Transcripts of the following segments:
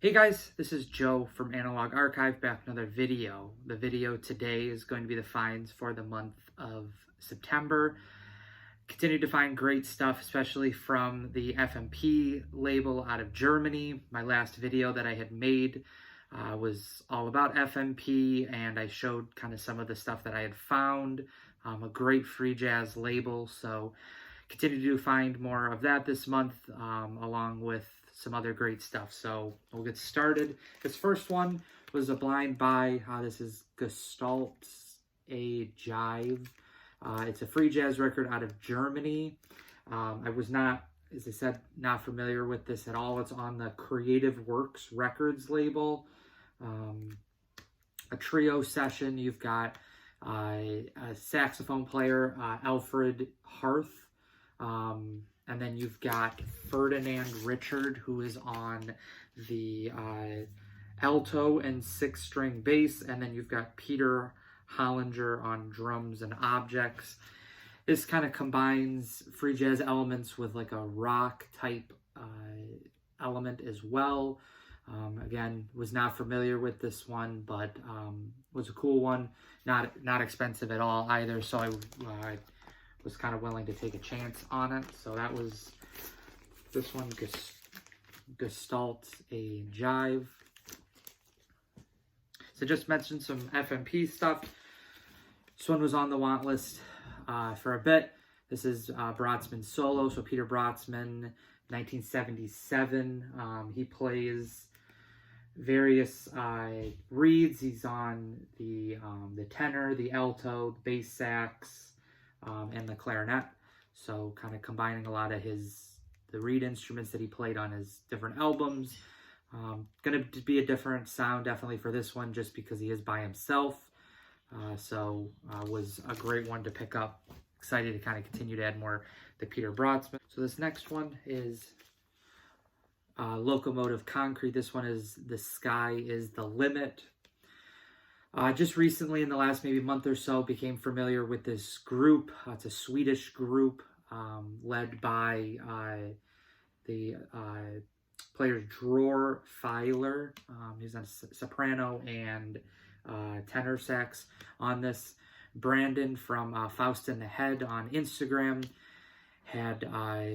Hey guys, this is Joe from Analog Archive, back with another video. The video today is going to be the finds for the month of September. Continue to find great stuff, especially from the FMP label out of Germany. My last video that I had made was all about FMP, and I showed kind of some of the stuff that I had found. A great free jazz label, so continue to find more of that this month, along with some other great stuff. So we'll get started. This first one was a blind buy. This is Gestalt's A Jive. It's a free jazz record out of Germany. I was not, as I said, not familiar with this at all. It's on the Creative Works Records label. A trio session. You've got a saxophone player, Alfred Harth. And then you've got Ferdinand Richard, who is on the alto and 6-string bass. And then you've got Peter Hollinger on drums and objects. This kind of combines free jazz elements with like a rock type element as well. Again, was not familiar with this one, but was a cool one. Not expensive at all either, so I was kind of willing to take a chance on it. So that was this one, Gestalt A Jive. So just mentioned some FMP stuff. This one was on the want list for a bit. This is Brötzmann solo. So Peter Brötzmann, 1977. He plays various reeds. He's on the tenor, the alto, the bass sax, and the clarinet. So kind of combining a lot of the reed instruments that he played on his different albums. Gonna be a different sound definitely for this one, just because he is by himself. So was a great one to pick up. Excited to kind of continue to add more to Peter Brötzmann. So this next one is Locomotive Concrete. This one is The Sky is the Limit. Just recently, in the last maybe month or so, became familiar with this group. It's a Swedish group led by the players Dror Filer. He's on soprano and tenor sax on this. Brandon from Faust in the Head on Instagram had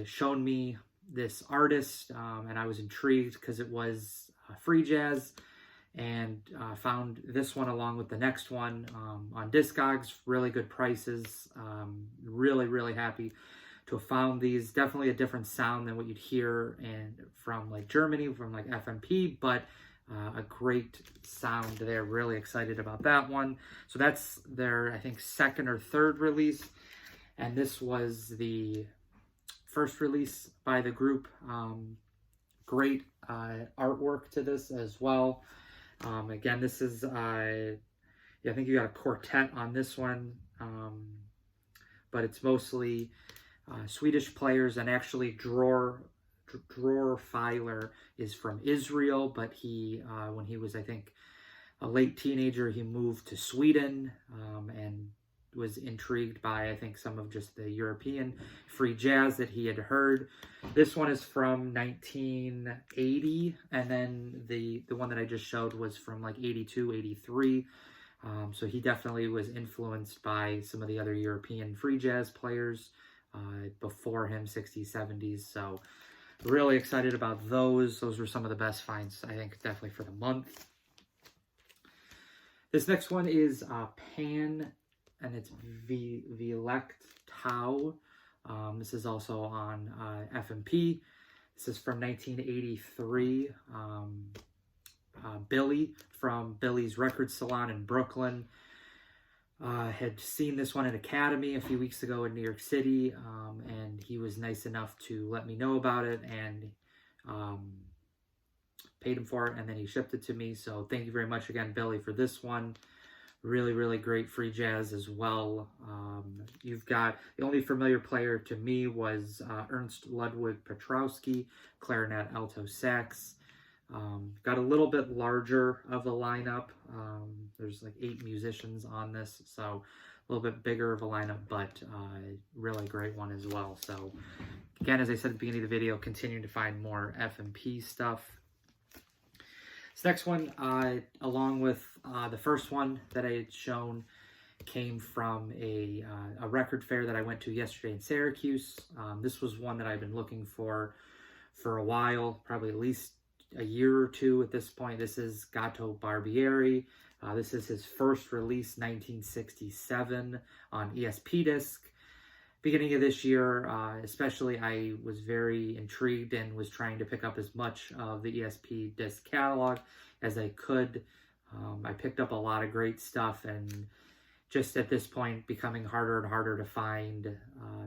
shown me this artist, and I was intrigued because it was free jazz. And found this one along with the next one on Discogs, really good prices. Really happy to have found these. Definitely a different sound than what you'd hear from like Germany, from like FMP, but a great sound there. Really excited about that one. So that's their, I think, second or third release, and this was the first release by the group. Great artwork to this as well. Again, this is, I think you got a quartet on this one, but it's mostly Swedish players, and actually Dror Filer is from Israel, but he, when he was, I think, a late teenager, he moved to Sweden, and was intrigued by, I think, some of just the European free jazz that he had heard. This one is from 1980, and then the one that I just showed was from like 82, 83. So he definitely was influenced by some of the other European free jazz players before him, 60s, 70s. So really excited about those. Those were some of the best finds, I think, definitely for the month. This next one is Pan, and it's Vielect Tau. This is also on FMP. This is from 1983. Billy from Billy's Record Salon in Brooklyn had seen this one at Academy a few weeks ago in New York City, and he was nice enough to let me know about it, and paid him for it, and then he shipped it to me. So thank you very much again, Billy, for this one. Really great free jazz as well. You've got, the only familiar player to me was Ernst Ludwig Petrowski, clarinet, alto sax. Got a little bit larger of a lineup. There's like 8 musicians on this, so a little bit bigger of a lineup, but really great one as well. So again, as I said at the beginning of the video, continuing to find more FMP stuff. This next one, along with the first one that I had shown, came from a record fair that I went to yesterday in Syracuse. This was one that I've been looking for a while, probably at least a year or two at this point. This is Gato Barbieri. This is his first release, 1967, on ESP Disc. Beginning of this year, especially, I was very intrigued and was trying to pick up as much of the ESP Disc catalog as I could. I picked up a lot of great stuff, and just at this point becoming harder and harder to find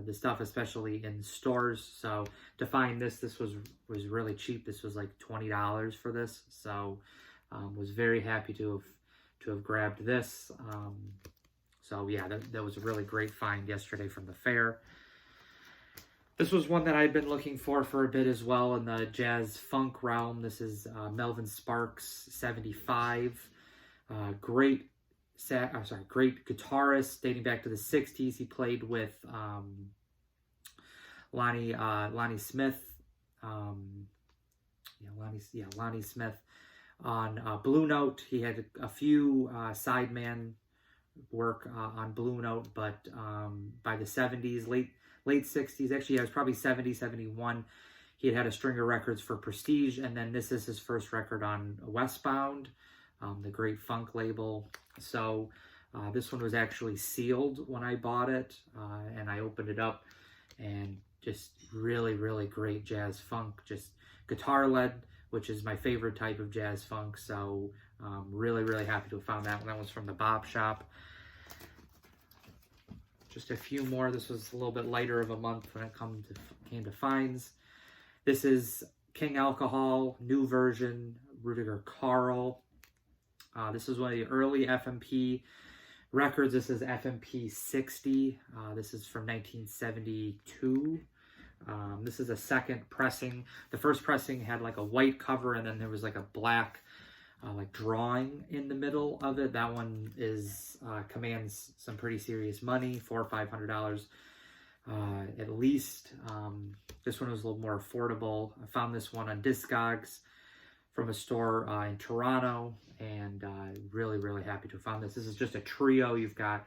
the stuff, especially in stores. So to find this was really cheap. This was like $20 for this. So was very happy to have grabbed this. So yeah, that was a really great find yesterday from the fair. This was one that I'd been looking for a bit as well in the jazz funk realm. This is Melvin Sparks 75. Great guitarist dating back to the 60s. He played with Lonnie Smith. Lonnie Smith on Blue Note. He had a few sideman work on Blue Note, but by the 70s, late 60s, actually, it was probably 70, 71, he had a string of records for Prestige, and then this is his first record on Westbound, the great funk label. So this one was actually sealed when I bought it, and I opened it up, and just really, really great jazz funk, just guitar-led, which is my favorite type of jazz funk. So really, really happy to have found that one. That was from the Bop Shop. Just a few more. This was a little bit lighter of a month when it came to finds. This is King Alcohol, new version, Rudiger Carl. This is one of the early FMP records. This is FMP 60. This is from 1972. This is a second pressing. The first pressing had like a white cover, and then there was like a black like drawing in the middle of it. That one is commands some pretty serious money, $400 or $500 at least. This one was a little more affordable. I found this one on Discogs from a store in Toronto, and really, really happy to have found this. This is just a trio. You've got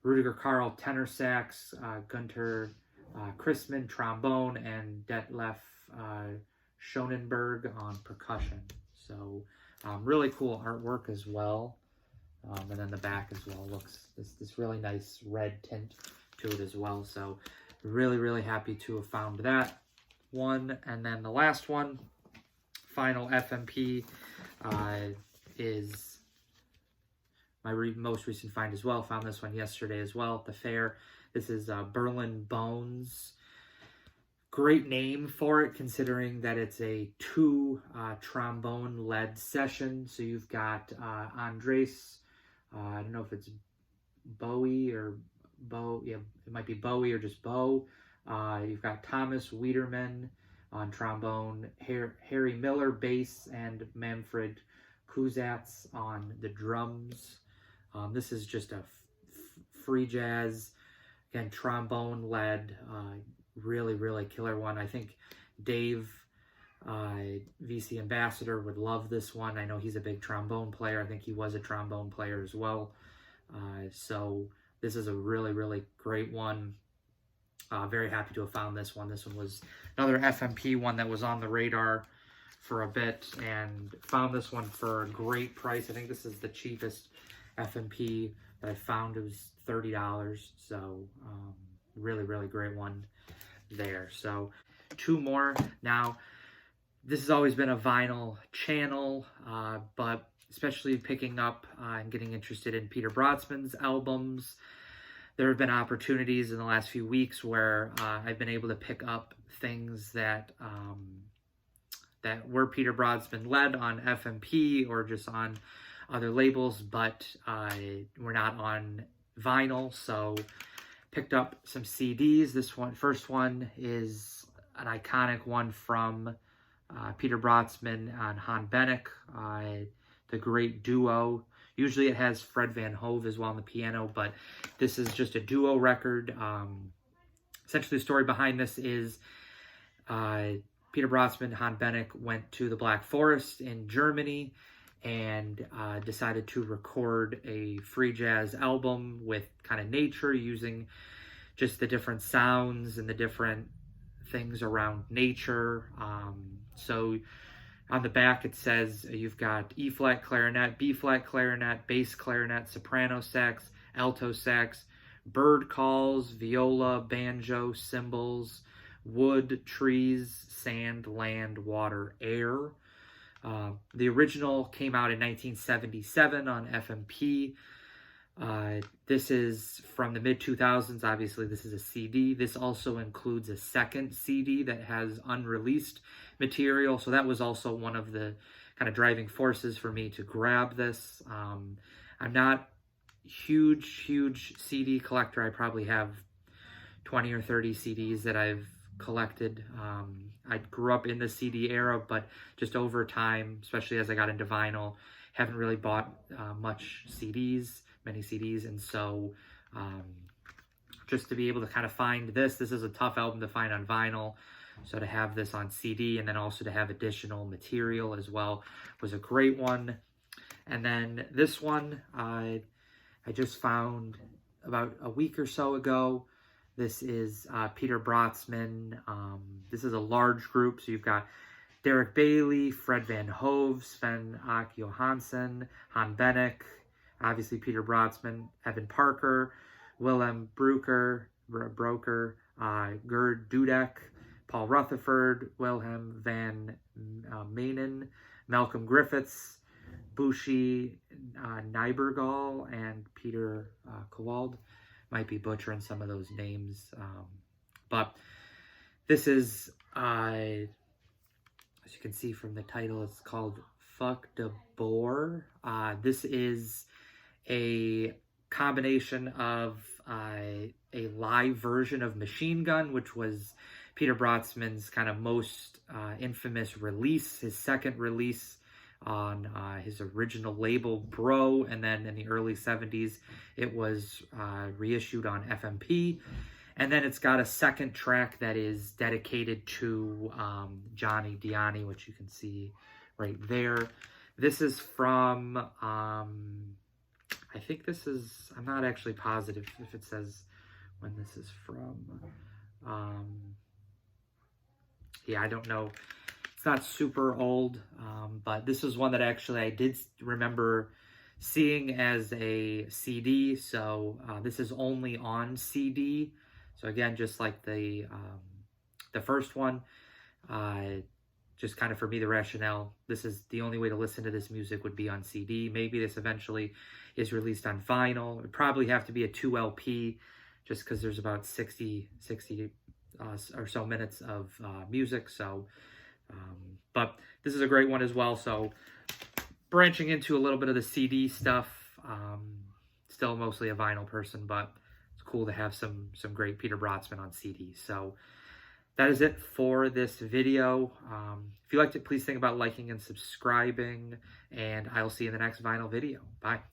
Rudiger Carl tenor sax, Gunter Chrisman trombone, and Detlef Schonenberg on percussion. So really cool artwork as well. And then the back as well looks this really nice red tint to it as well. So really, really happy to have found that one. And then the last one, final FMP, is my most recent find as well. Found this one yesterday as well at the fair. This is Berlin Bones. Great name for it, considering that it's a two trombone-led session. So you've got Andres, I don't know if it's Bowie or Bo, yeah, it might be Bowie or just Bo. You've got Thomas Wiederman on trombone, Harry Miller bass, and Manfred Kuzatz on the drums. This is just a free jazz, again, trombone-led, really, really killer one. I think Dave, VC Ambassador, would love this one. I know he's a big trombone player. I think he was a trombone player as well. So this is a really, really great one. Very happy to have found this one. This one was another FMP one that was on the radar for a bit, and found this one for a great price. I think this is the cheapest FMP that I found. It was $30. So really, really great one there. So two more. Now, this has always been a vinyl channel, but especially picking up and getting interested in Peter Brötzmann's albums, there have been opportunities in the last few weeks where I've been able to pick up things that that were Peter Brötzmann led on FMP or just on other labels, but were not on vinyl. So picked up some CDs. This one, first one, is an iconic one from Peter Brötzmann and Han Benek, the great duo. Usually it has Fred Van Hove as well on the piano, but this is just a duo record. Essentially, the story behind this is Peter Brötzmann and Han Benek went to the Black Forest in Germany, and decided to record a free jazz album with kind of nature, using just the different sounds and the different things around nature. So on the back it says you've got E flat clarinet, B flat clarinet, bass clarinet, soprano sax, alto sax, bird calls, viola, banjo, cymbals, wood, trees, sand, land, water, air. The original came out in 1977 on FMP. This is from the mid-2000s. Obviously, this is a CD. This also includes a second CD that has unreleased material. So that was also one of the kind of driving forces for me to grab this. I'm not huge CD collector. I probably have 20 or 30 CDs that I've collected. I grew up in the CD era, but just over time, especially as I got into vinyl, haven't really bought many CDs, and so just to be able to kind of find this is a tough album to find on vinyl, so to have this on CD and then also to have additional material as well was a great one. And then this one I just found about a week or so ago. This is Peter Brötzmann. This is a large group, so you've got Derek Bailey, Fred Van Hove, Sven-Åke Johansson, Han Bennick, obviously Peter Brötzmann, Evan Parker, Willem Broker, Gerd Dudek, Paul Rutherford, Wilhelm van Manen, Malcolm Griffiths, Bushi Nybergall, and Peter Kowald. Might be butchering some of those names, but this is, as you can see from the title, it's called Fuck de Boer. This is a combination of a live version of Machine Gun, which was Peter Brötzmann's kind of most infamous release, his second release on his original label, Bro, and then in the early 70s, it was reissued on FMP. And then it's got a second track that is dedicated to Johnny Diani, which you can see right there. This is from, I think this is, I'm not actually positive if it says when this is from. Yeah, I don't know. It's not super old, but this is one that actually I did remember seeing as a CD. So this is only on CD. So again, just like the first one, just kind of for me, the rationale, this is the only way to listen to this music would be on CD. Maybe this eventually is released on vinyl. It would probably have to be a 2 LP, just because there's about 60 or so minutes of music. So, but this is a great one as well. So branching into a little bit of the CD stuff, still mostly a vinyl person, but it's cool to have some great Peter Brötzmann on CD. So that is it for this video. If you liked it, please think about liking and subscribing, and I'll see you in the next vinyl video. Bye.